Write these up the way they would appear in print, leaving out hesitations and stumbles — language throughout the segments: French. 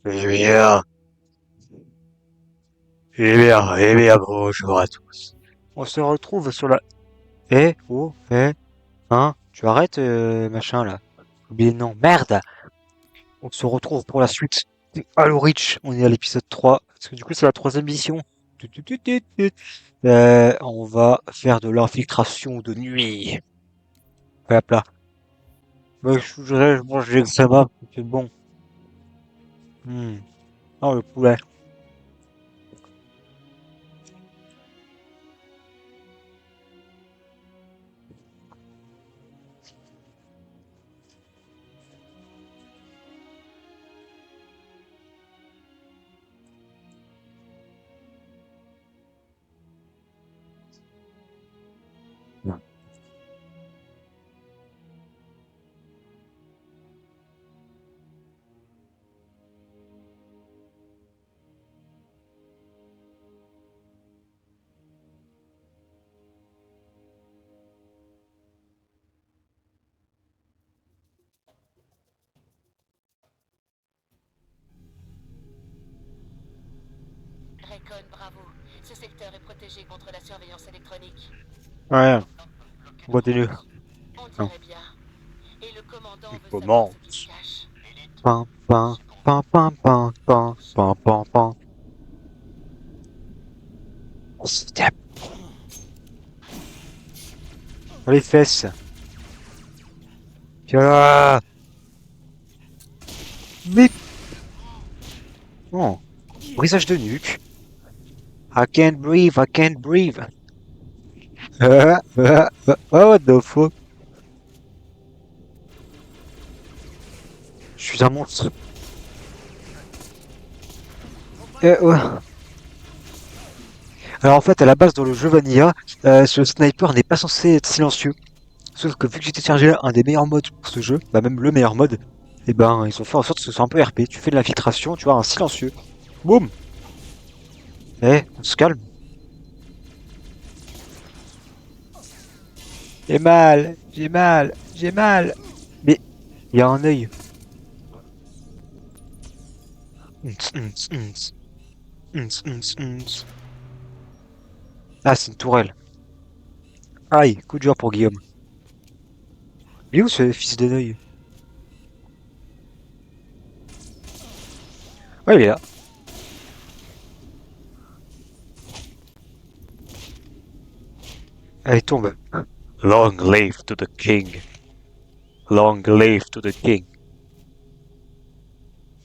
Eh bien, eh bien, bonjour à tous. On se retrouve sur la... hein, tu arrêtes, machin, là. J'ai oublié le nom, merde! On se retrouve pour la suite de Halo Reach. On est à l'épisode 3, parce que du coup, c'est la troisième mission. Tut, tut, tut, tut, tut. On va faire de l'infiltration de nuit. Hop là. Je mange des sabats, c'est bon. Oh, le poulet. Recon, bravo. Ce secteur est protégé contre la surveillance électronique. Ouais, continue. On Non. dirait bien. Et le commandant veut savoir Comment? ce qui se cache. Pam, pam, pam, pam, pam, pam, pam, pam, pam. Step. Les fesses. Tiens là. Mais non. Brisage de nuque. I can't breathe, I can't breathe. What the fuck? Je suis un monstre. Ouais. Alors en fait, à la base, dans le jeu Vanilla, ce sniper n'est pas censé être silencieux. Sauf que vu que j'ai téléchargé un des meilleurs modes pour ce jeu, bah même le meilleur mode, et ben ils ont fait en sorte que ce soit un peu RP. Tu fais de l'infiltration, tu vois, un silencieux. Boum. On se calme. J'ai mal, j'ai mal, j'ai mal. Mais il y a un œil. Ah, c'est une tourelle. Aïe, coup dur pour Guillaume. Il est où ce fils de œil? Ouais, il est là. Allez, tombe. Long live to the king. Long live to the king.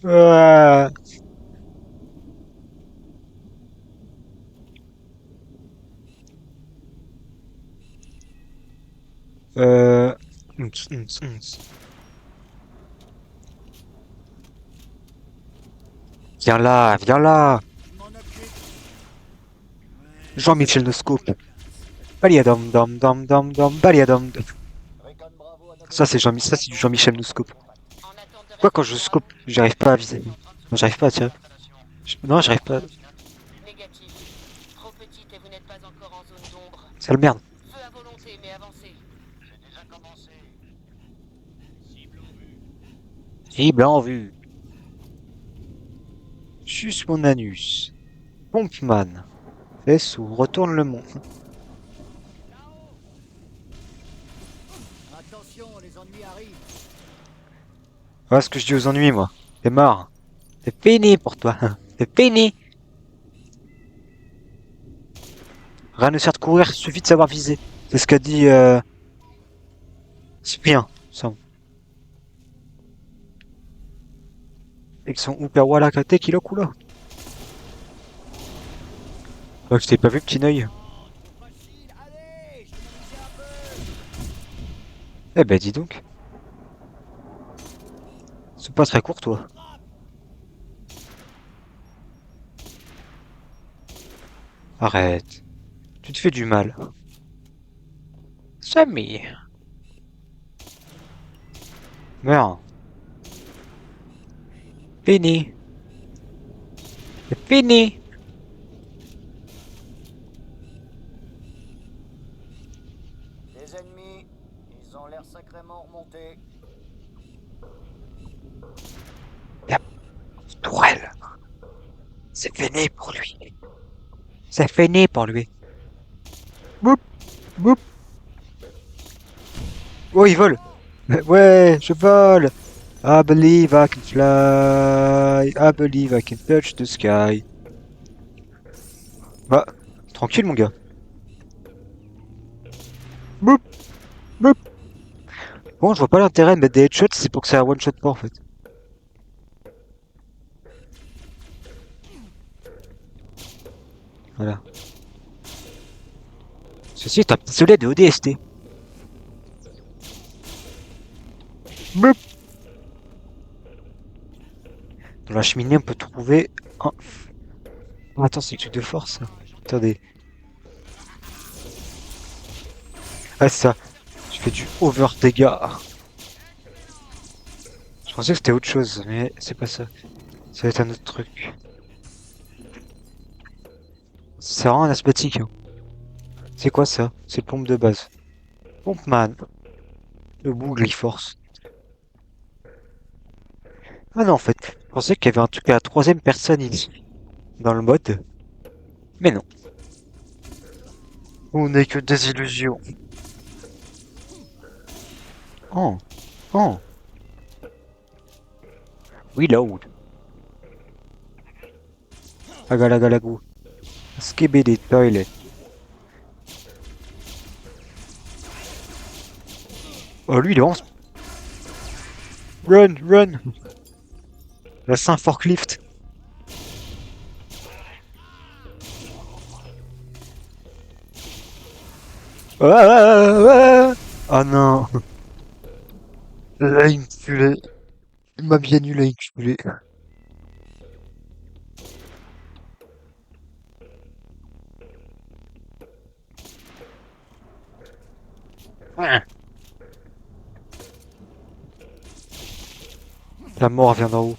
Ah, euh... hums, hums, hums. Viens là, viens là. Jean-Michel Noscope. Baliadom dom dom dom dom baliadom. Ça c'est Jean, ça c'est du Jean-Michel Noscope. En attente de Pourquoi quand je résultats. scope, j'arrive pas à viser? Non, j'arrive pas à tirer. Non, j'arrive pas. Négatif. Trop petite et vous n'êtes pas encore en zone d'ombre. Sale merde. Feu à volonté, mais avancez. Cible en vue. Suce mon anus. Pompman. Fesse ou retourne le monde. Attention, les ennuis arrivent. Voilà ce que je dis aux ennuis, moi. T'es marre. C'est fini pour toi. C'est fini. Rien ne sert de courir, suffit de savoir viser. C'est ce qu'a dit Cyprien. Ça. Avec son Upper Walakate Kilokula. Oh, je t'ai pas vu, petit œil. Facile, allez, je vais m'amuser un peu. Eh ben, dis donc. C'est pas très court, toi. Arrête. Tu te fais du mal. Samy. Meurs. Fini. C'est fini. Les ennemis, ils ont l'air sacrément remontés. Yep. Tourelle. C'est fini pour lui. C'est fini pour lui. Boop, boop. Oh, il vole. Ouais, je vole. I believe I can fly. I believe I can touch the sky. Bah, tranquille, mon gars. Boop, boop. Bon, je vois pas l'intérêt de mettre des headshots, c'est pour que ça one shot pas en fait. Voilà. Ceci est un pistolet de ODST. Boop. Dans la cheminée, on peut trouver un... Oh, attends, c'est le truc de force, ça. Attendez. Ah, c'est ça. Je fais du over dégâts. Je pensais que c'était autre chose, mais c'est pas ça. Ça va être un autre truc. C'est vraiment un asthmatique, hein. C'est quoi ça? C'est le pompe de base. Pompe man. Le boule, il force. Ah non, en fait. Je pensais qu'il y avait un truc à la troisième personne ici. Dans le mode. Mais non. On n'est que des illusions. Oh. Oh. Reload. Agalagalagou. Skibidi toilet. Oh, lui, il est vraiment... Run, run. La Saint forklift. Ah, ah, ah, ah. Oh non. Là, il me culait. Il m'a bien eu là, il culait. Ouais. La mort vient d'en haut.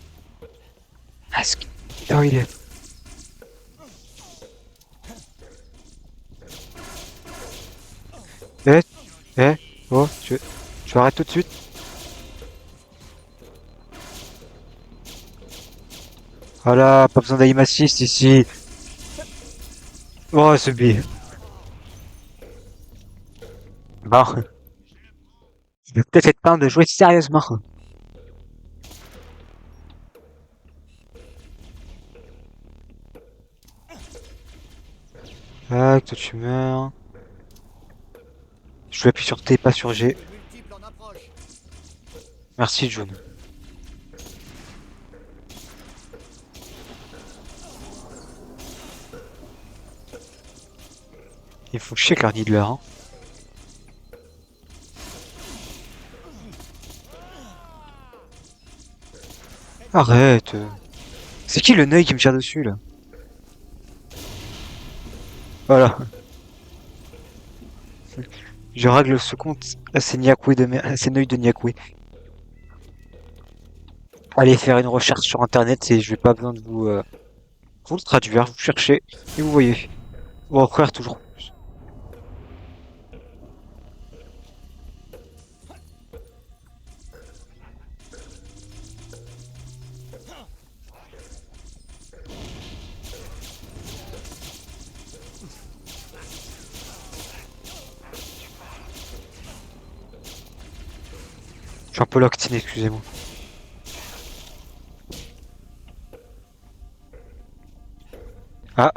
Ah, oh, il est... Eh, eh, oh, tu arrêtes tout de suite. Voilà, pas besoin d'aim assist ici. Oh, ce billet. Bon, il va peut-être être temps de jouer sérieusement. Ah, toi tu meurs. Je vais appuyer sur T, pas sur G. Les multiples en approche. Merci, June. Il faut chier que leur Needler, hein. Arrête. C'est qui le neuil qui me tire dessus, là? Voilà. Je règle ce compte à ces Nyakwe à ces neuils de Nyakwe. Allez faire une recherche sur internet et je vais pas besoin de vous le traduire, vous cherchez et vous voyez. Bon, frère, toujours plus. Je suis un peu loctine, excusez-moi. Ah,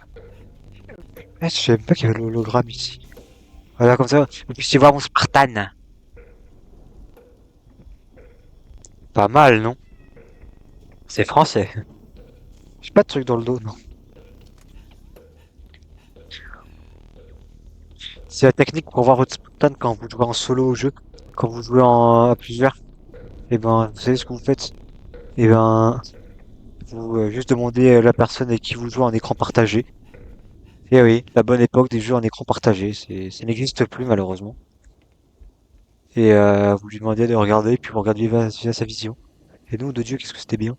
je savais même pas qu'il y avait l'hologramme ici. Voilà, comme ça, vous puissiez voir mon Spartan. Pas mal, non? C'est français. J'ai pas de truc dans le dos, non. C'est la technique pour voir votre Spartan quand vous jouez en solo au jeu. Quand vous jouez à plusieurs. Et ben, vous savez ce que vous faites? Et ben, vous juste demandez à la personne avec qui vous jouez en écran partagé. Et oui, la bonne époque des jeux en écran partagé, ça n'existe plus malheureusement. Et vous lui demandez de regarder, puis vous regardez via sa vision. Et nous, de Dieu, qu'est-ce que c'était bien.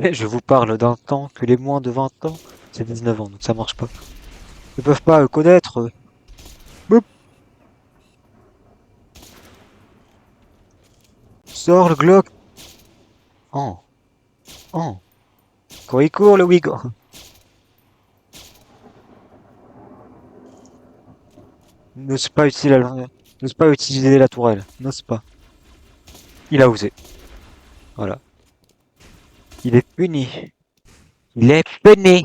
Et je vous parle d'un temps que les moins de 20 ans, c'est 19 ans, donc ça marche pas. Ils ne peuvent pas connaître. Boop. Sors le Glock. Oh, oh. Il court, le Wig. N'ose pas utiliser n'ose pas utiliser la tourelle. N'ose pas. Il a osé. Voilà. Il est puni. Il est puni.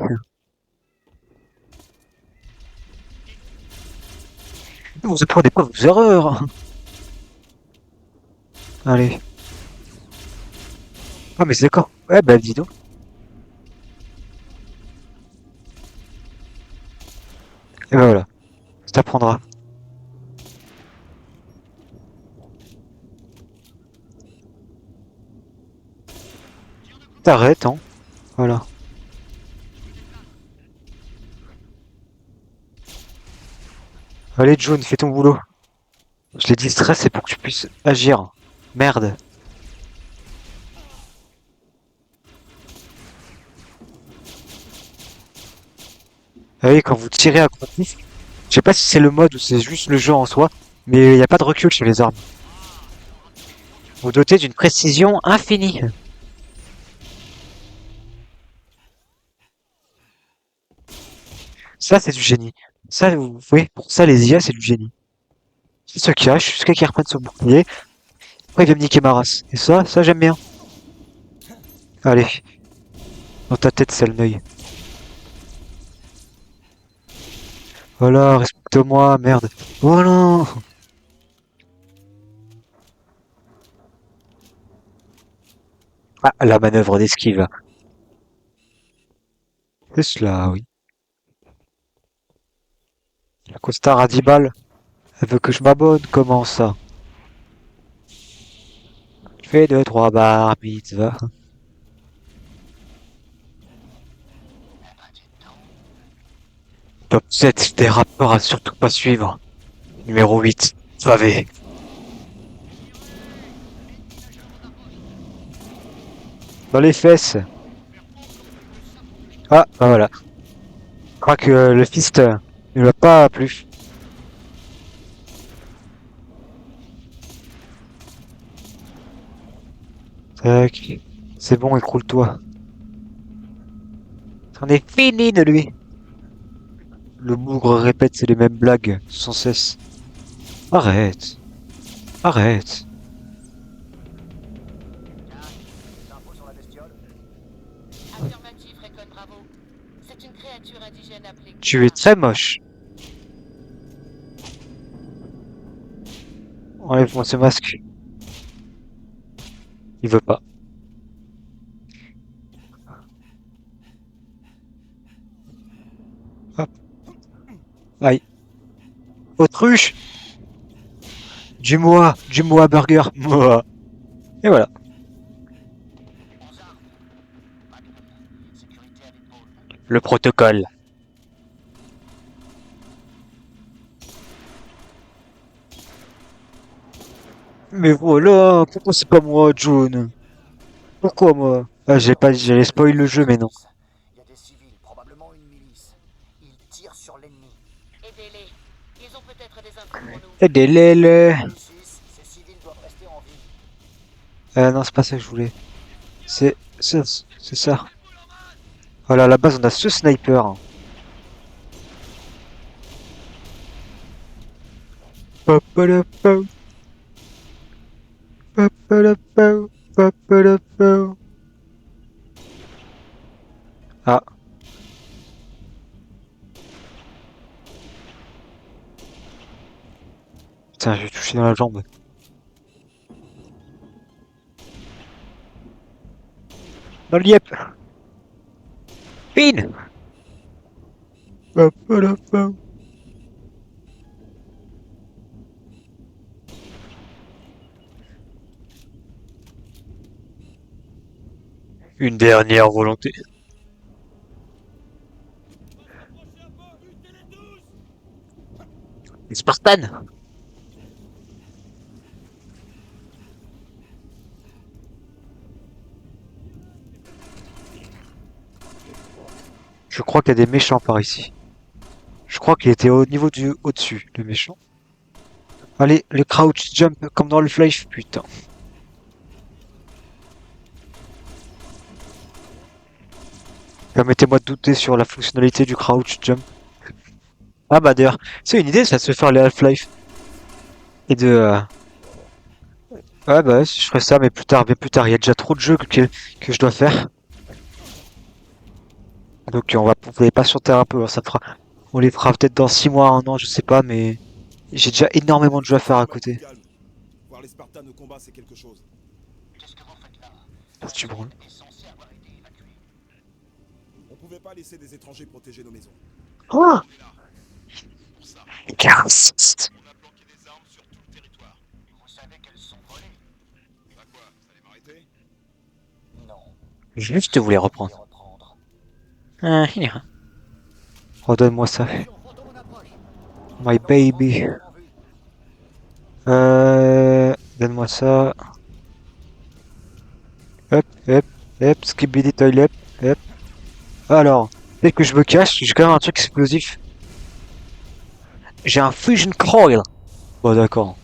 Vous apprenez pas vos erreurs. Allez. Ah, mais c'est d'accord. Ouais, bah, dis donc. Et ben voilà. Ça t'apprendra. T'arrêtes, hein. Voilà. Allez, June, fais ton boulot. Je l'ai dit, stress, c'est pour que tu puisses agir. Merde. Ah oui, quand vous tirez à contre-pied, je sais pas si c'est le mode ou c'est juste le jeu en soi, mais il n'y a pas de recul chez les armes. Vous dotez d'une précision infinie. Ça, c'est du génie. Ça, vous voyez, pour ça, les IA, c'est du génie. Ils se cachent jusqu'à qu'ils reprennent son bouclier. Après, il vient me niquer ma race. Et ça, j'aime bien. Allez, dans ta tête, sale l'œil. Voilà, respecte-moi, merde. Oh non! Ah, la manœuvre d'esquive. C'est cela, oui. La costard à 10 balles. Elle veut que je m'abonne, comment ça? Je fais 2, 3 bar mitzvah. Top 7 des rappeurs à surtout pas suivre. Numéro 8, Pavé. Dans les fesses. Ah, bah voilà. Je crois que le fist ne l'a pas plu. Tac. C'est bon, écroule-toi. C'en est fini de lui. Le bougre répète les mêmes blagues sans cesse. Arrête. Arrête. Des infos sur la bestiole? Affirmatif, Recon Bravo. C'est une créature indigène appelée Tu es très moche. Enlève-moi ce masque. Il veut pas. Hop. Aïe. Autruche. Du moi burger. Moi. Et voilà. Aux armes. Magnum. Sécurité à l'épaule. Le protocole. Mais voilà, pourquoi c'est pas moi, June? Pourquoi moi? Ah, j'ai pas dit, j'allais spoil le jeu, mais non. Il y a des civils, probablement une milice. Ils tirent sur l'ennemi. Aidez-les. Ils ont peut-être des infos pour nous. Aidez-les, les... Lucis, ces civils doivent rester en vie. Non, c'est pas ça que je voulais. C'est ça. Voilà, à la base, on a ce sniper. Papalapau, papalapau, papalapau. Ah, putain, j'ai touché dans la jambe. Dans le liep. Pin. Papalapau. Une dernière volonté. Les Spartans. Je crois qu'il y a des méchants par ici. Je crois qu'il était au niveau du au-dessus, le méchant. Allez, le crouch jump comme dans le Flash, putain. Permettez-moi de douter sur la fonctionnalité du crouch jump. Ah bah d'ailleurs, c'est une idée ça de se faire les Half-Life. Et de... Ouais bah ouais, si je ferais ça, mais plus tard, il y a déjà trop de jeux que je dois faire. Donc on va les patienter un peu, hein, on les fera peut-être dans 6 mois, 1 an, je sais pas, mais j'ai déjà énormément de jeux à faire à Laissez-moi être côté. calme. Voir les Spartans au combat, c'est quelque chose. Qu'est-ce que vous faites là? Ah, tu branles. On est censé avoir été évacué. On pouvait pas laisser des étrangers protéger nos maisons. Oh On est là. Pour ça, 15. on a planqué des armes sur tout le territoire. Vous savez qu'elles sont volées? Bah quoi, vous allez m'arrêter? Non. Juste voulais Vous reprendre. les reprendre. Ah, il ira. Redonne-moi ça. Fantôme en approche. My baby. En vue. Donne-moi ça. Hop, hop, hop, skibidi toilet, hop. Alors, dès que je me cache, j'ai quand même un truc explosif. J'ai un fusion coil. Bon, d'accord.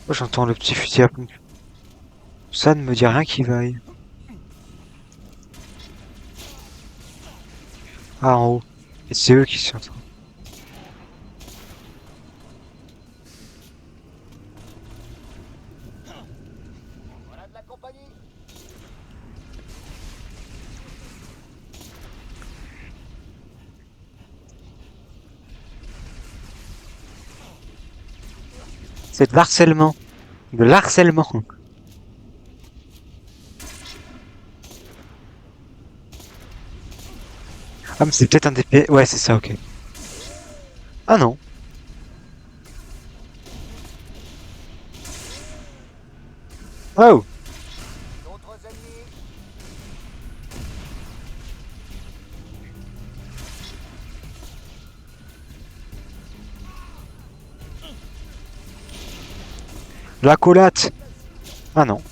Oh, j'entends le petit fusil à pompe. Ça ne me dit rien qui vaille. Ah, en haut. Et c'est eux qui sont en train. Voilà de la compagnie. C'est de l'harcèlement. De l'harcèlement. Ah, mais c'est peut-être un DP. Ouais, c'est ça, ok. Ah non. Oh! D'autres ennemis. La collate! Ah non.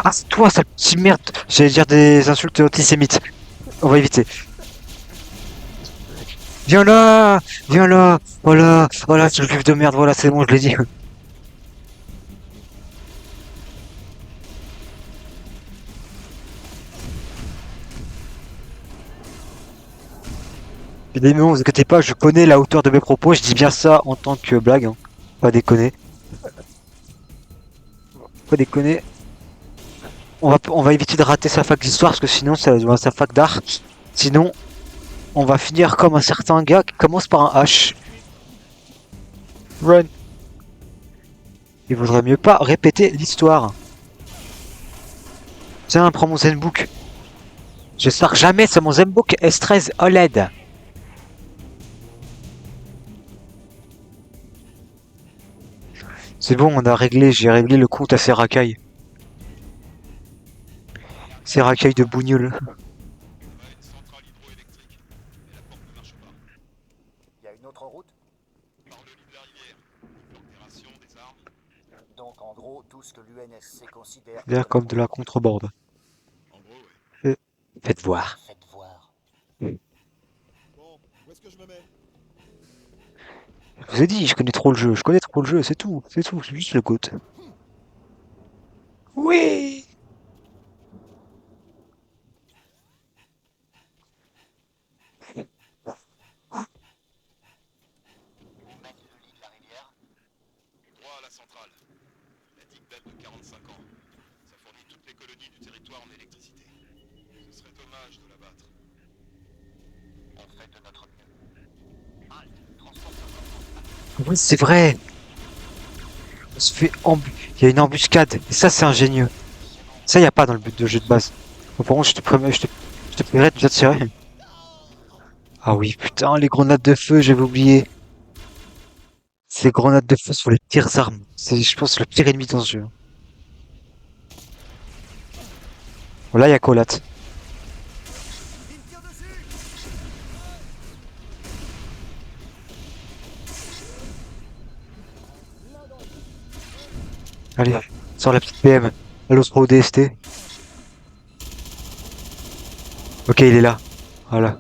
Ah, c'est toi, sale petit merde! J'allais dire des insultes antisémites. On va éviter. Viens là! Viens là! Voilà! Voilà, c'est le juif de merde, voilà, c'est bon, je l'ai dit. Évidemment, vous inquiétez pas, je connais la hauteur de mes propos, je dis bien ça en tant que blague, hein. Pas déconner. Pas déconner. On va éviter de rater sa fac d'histoire, parce que sinon, ça va sa fac d'art. Sinon, on va finir comme un certain gars qui commence par un H. Run. Il vaudrait mieux pas répéter l'histoire. Tiens, prends mon Zenbook. Je sors jamais sur mon Zenbook S13 OLED. C'est bon, j'ai réglé le compte à ces racailles. Ces racailles de bougnoule. Ouais, centrale hydroélectrique. Mais la porte ne marche pas. Il y a une autre route. Par le lit de la rivière. L'opération, des armes. Donc en gros, tout ce que l'UNSC considère L'air comme de la contrebande. En gros, ouais. Faites voir. Faites voir. Bon, où est-ce que je me mets? Je vous ai dit, je connais trop le jeu. Je connais trop le jeu, c'est tout. C'est tout, c'est juste le goût. Oui! Où mène le lit de la rivière? Droit à la centrale. La digue date de 45 ans. Ça fournit toutes les colonies du territoire en électricité. Ce serait dommage de l'abattre. On fait de notre mieux. Halte, transporteur. Oui, c'est vrai. On se fait Il y a une embuscade. Et ça, c'est ingénieux. Ça, y a pas dans le but de jeu de base. Bon, par contre, je te prierai de bien tirer. Ah oui, putain, les grenades de feu, j'avais oublié. Ces grenades de feu sont les pires armes. C'est, je pense, le pire ennemi dans ce jeu. Bon, là, y a Colat. Allez, sors la petite PM. Allo Pro DST. Ok, il est là. Voilà.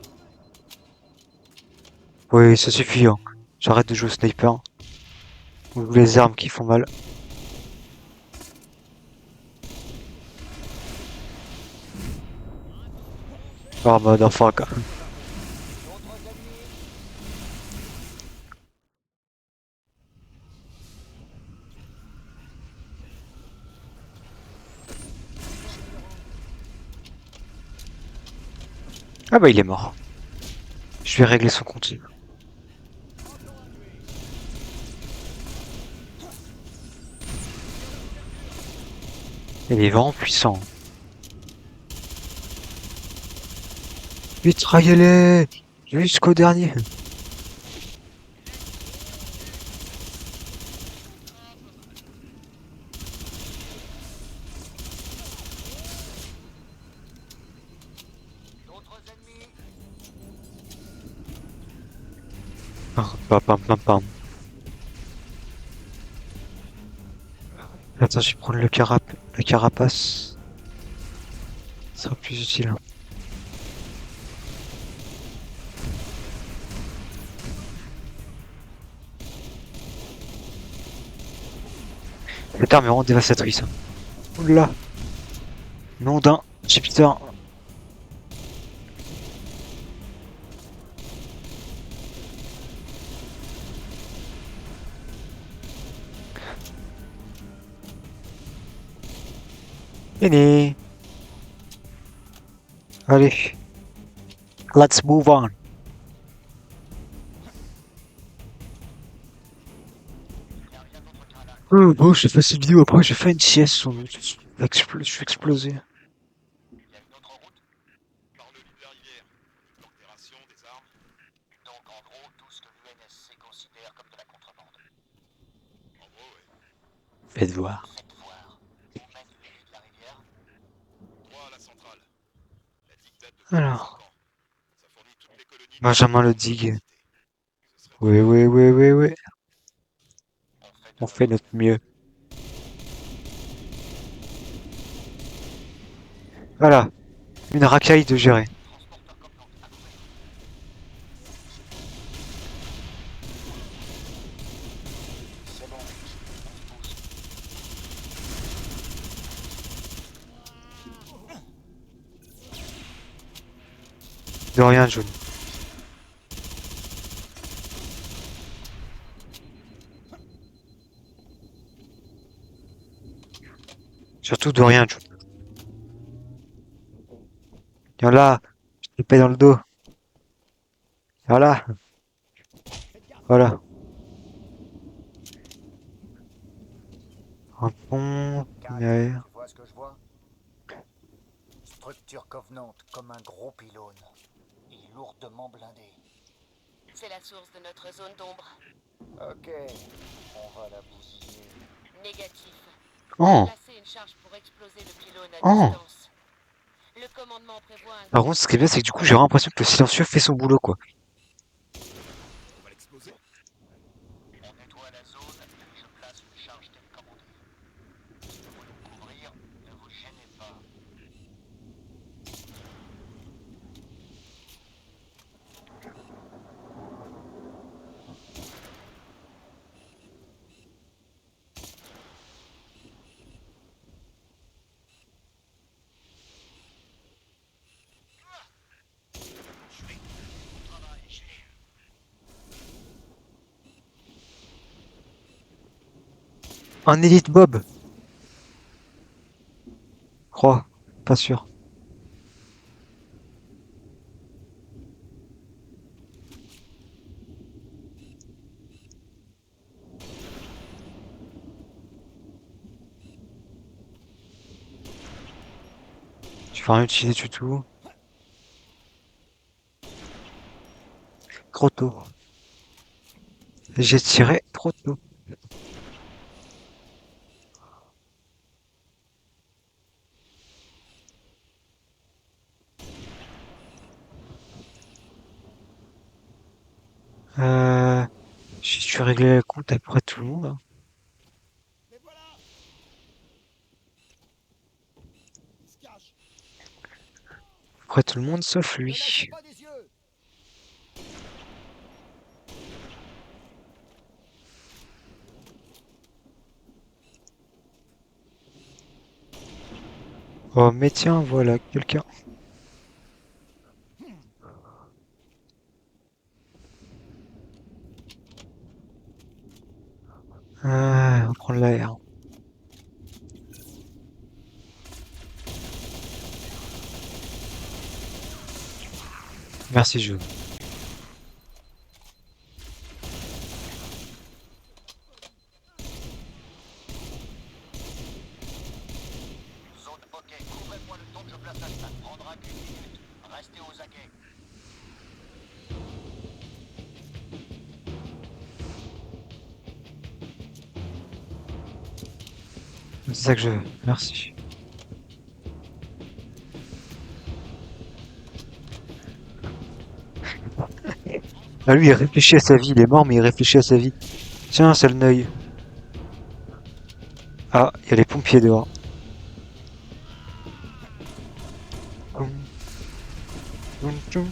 Oui, ça suffit, hein. J'arrête de jouer au sniper. Ou les armes qui font mal. Oh, motherfucker. D'autres ennemis. Ah bah il est mort. Je vais régler son compte. Il est vraiment puissant. Mitraillez-les jusqu'au dernier. D'autres ennemis. Pam, pam, pam, pam. Attends, je vais prendre la carapace. Ça sera plus utile. Cette arme est vraiment dévastatrice. Hein. Oula. Nom d'un Jupiter. Fini. Allez. Let's move on. Bon, j'ai fait cette vidéo, après j'ai fait une sieste, je suis explosé. Il y a une autre route. Par le lit de la rivière. Du plan des rations, des armes. Donc en gros, tout ce que l'UNSC considère comme de la contrebande. En gros, ouais. Faites voir. Faites voir. Où mène le lit de la rivière? Droit à la centrale. La digue date de 45 Alors, ans. Ça fournit toutes les colonies du Benjamin territoire le en digue. électricité. Ce serait Oui, dommage. oui, oui, oui, oui. On fait de On notre fait notre mieux. Voilà. Une racaille de gérer. transporteur Covenant à couvert. C'est bon. On se pousse. De rien, John. Surtout de rien, John. Viens là. Je te paie dans le dos. Voilà. Voilà. Un pont. Kat, Ouais. tu vois ce que je vois? Structure Covenant comme un gros pylône. Et lourdement blindé. C'est la source de notre zone d'ombre. Ok, on va la bousiller. Négatif. Oh. Placez une charge pour exploser le pylône à Oh. distance. Le commandement prévoit un... Par contre, ce qui est bien, c'est que du coup, j'ai vraiment l'impression que le silencieux fait son boulot, quoi. On va l'exploser. On nettoie la zone et je place une charge télécommandée. Si vous voulez me couvrir, ne vous gênez pas. Un élite Bob. Crois. Pas sûr. Tu vas rien utiliser du tout. Trop tôt. J'ai tiré trop tôt. Si tu réglé le compte après tout le monde. Hein. Après tout le monde sauf lui. Pas des yeux. Oh, mais tiens, voilà, quelqu'un. On va prendre l'air. Merci, jeu. Zone OK. Couvrez-moi le temps que je place la stack. Prendra qu'une minute. Restez aux aguets. C'est ça que je veux. Merci. Ah, lui, il réfléchit à sa vie. Il est mort, mais il réfléchit à sa vie. Tiens, c'est le neuil. Ah, il y a les pompiers dehors. Toum, toum, toum.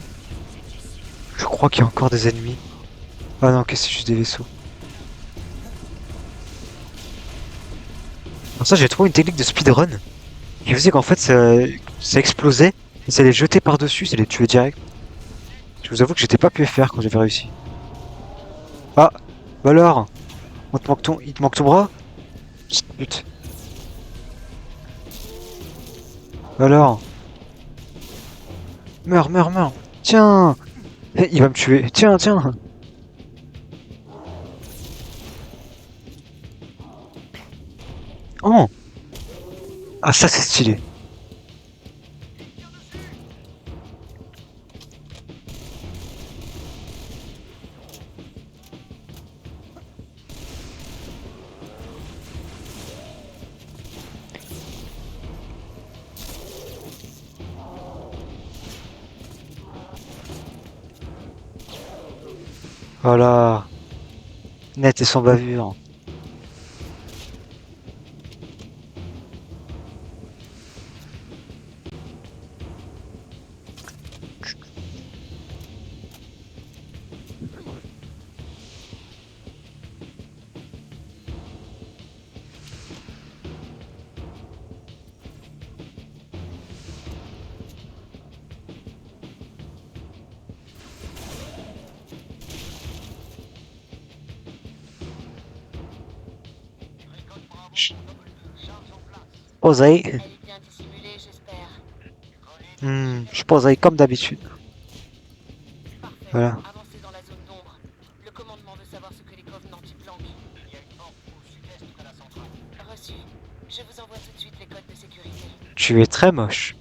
Je crois qu'il y a encore des ennemis. Ah non, que c'est juste des vaisseaux. Pour ça, j'ai trouvé une technique de speedrun qui faisait qu'en fait, ça explosait et ça les jetait par-dessus, ça les tuait direct. Je vous avoue que j'étais pas pu faire quand j'avais réussi. Ah, bah alors, il te manque ton bras? Putain. Bah alors, meurs, meurs, meurs. Tiens, eh, il va me tuer. Tiens, tiens. Oh, ah ça c'est stylé. Voilà, net et sans bavure. Poseille. Elle est bien dissimulée, j'espère. Je poseille comme d'habitude. Parfait. Voilà. Avancez dans la zone d'ombre. Le commandement veut savoir ce que les Covenants y planquent. Il y a une porte au sud-est de la centrale. Reçu. Je vous envoie tout de suite les codes de sécurité. Tu es très moche.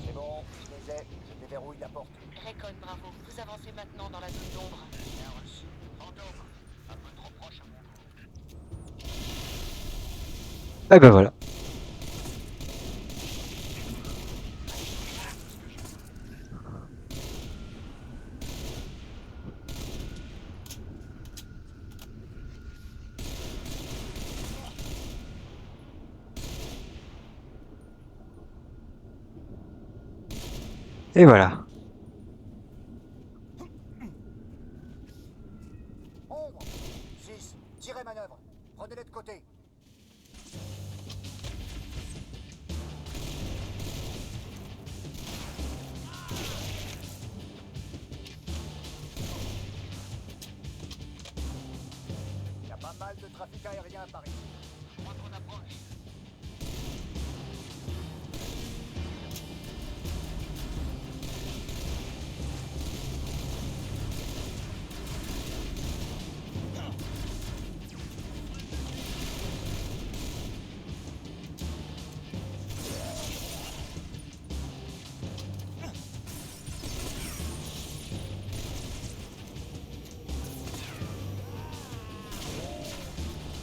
C'est bon, je les ai. Je déverrouille la porte. Recon, bravo. Vous avancez maintenant dans la zone d'ombre. Bien reçu. Fantôme. Un peu trop proche à mon goût. Et ben voilà. Et voilà. Ombre. 6. Tirez manœuvre. Prenez-les de côté. Il y a pas mal de trafic aérien à Paris. Je crois qu'on approche.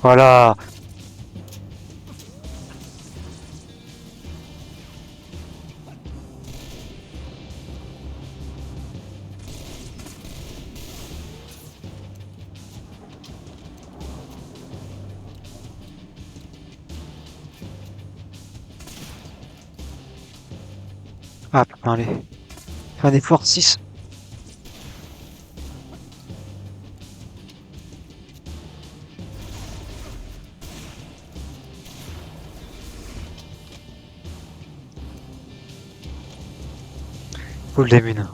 Voilà. Ah putain, allez. Fais un effort, 6. Full damage.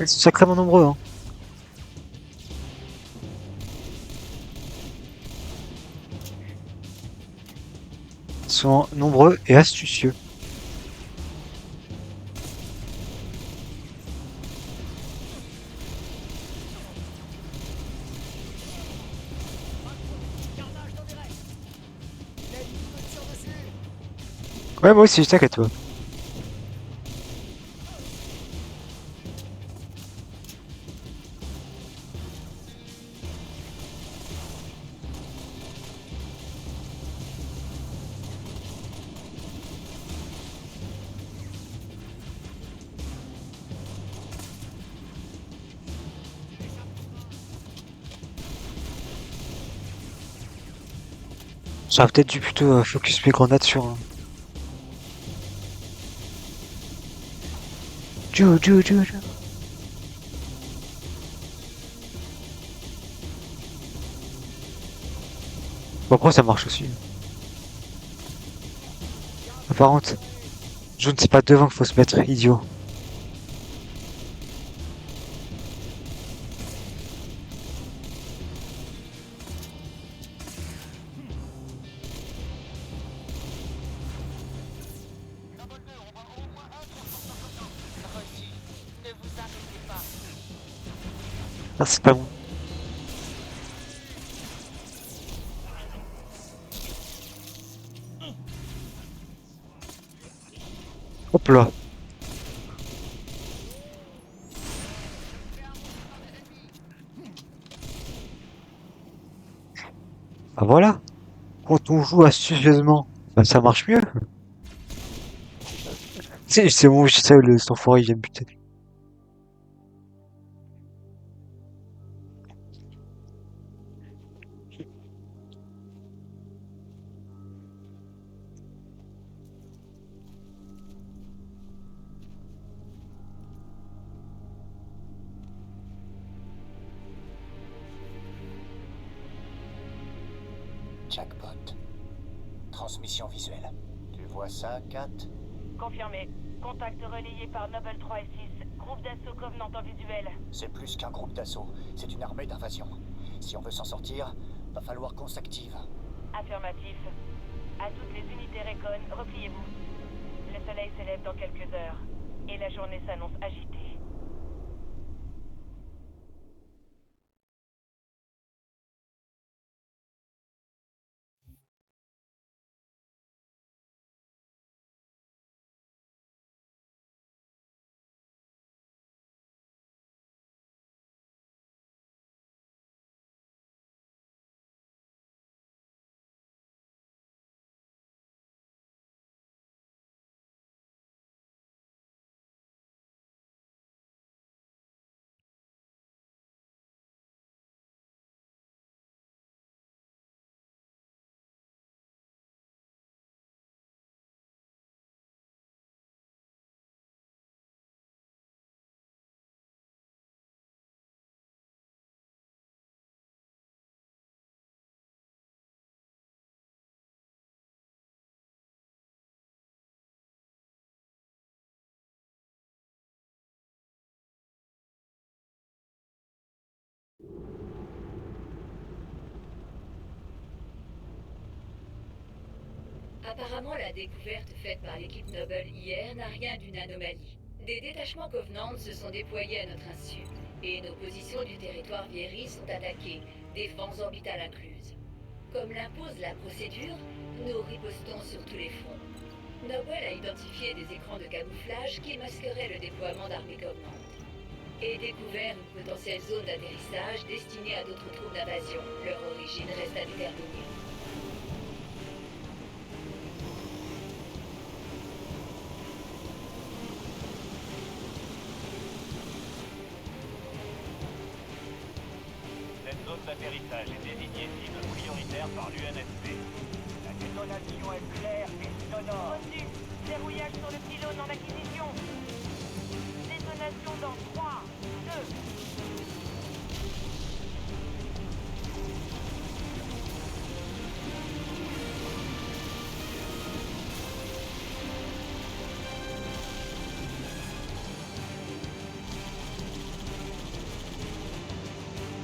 Ils sont sacrément nombreux, hein. Ils sont nombreux et astucieux. Ouais, moi aussi, t'inquiète toi. J'aurais peut-être dû plutôt focus mes grenades sur un. Ju. Bon, après, ça marche aussi. Par contre, je ne sais pas devant qu'il faut se mettre, idiot. Reçu. Ne vous arrêtez pas. Ah, c'est pas bon. Hop là. Ah voilà. Quand on joue astucieusement, bah, ça marche mieux. C'est bon, je sais, cet enfoiré, il vient me buter. Jackpot. Transmission visuelle. Tu vois ça, Kat? Confirmé. Contact relayé par Noble 3 et 6. Groupe d'assaut Covenant en visuel. C'est plus qu'un groupe d'assaut. C'est une armée d'invasion. Si on veut s'en sortir, va falloir qu'on s'active. Affirmatif. À toutes les unités Recon, repliez-vous. Le soleil s'élève dans quelques heures. Et la journée s'annonce agitée. Apparemment, la découverte faite par l'équipe Noble hier n'a rien d'une anomalie. Des détachements Covenant se sont déployés à notre insu, et nos positions du territoire Vieri sont attaquées, défense orbitale incluse. Comme l'impose la procédure, nous ripostons sur tous les fronts. Noble a identifié des écrans de camouflage qui masqueraient le déploiement d'armées Covenant, et découvert une potentielle zone d'atterrissage destinée à d'autres troupes d'invasion. Leur origine reste à déterminer. Cette zone d'atterrissage est désigné cible prioritaire par l'UNSC. La détonation est claire et sonore. Reçu. Verrouillage sur le pylône en acquisition. Détonation dans 3, 2.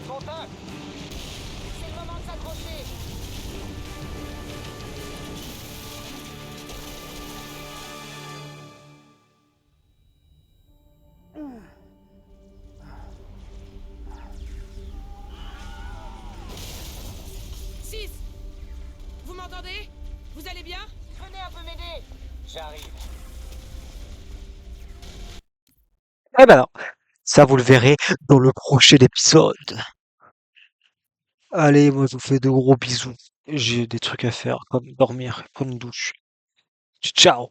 Contact! C'est le moment de s'accrocher! Six. Vous m'entendez? Vous allez bien? Venez un peu m'aider! J'arrive. Eh ben non, ça vous le verrez dans le prochain épisode. Allez, moi je vous fais de gros bisous. J'ai des trucs à faire, comme dormir, prendre une douche. Ciao!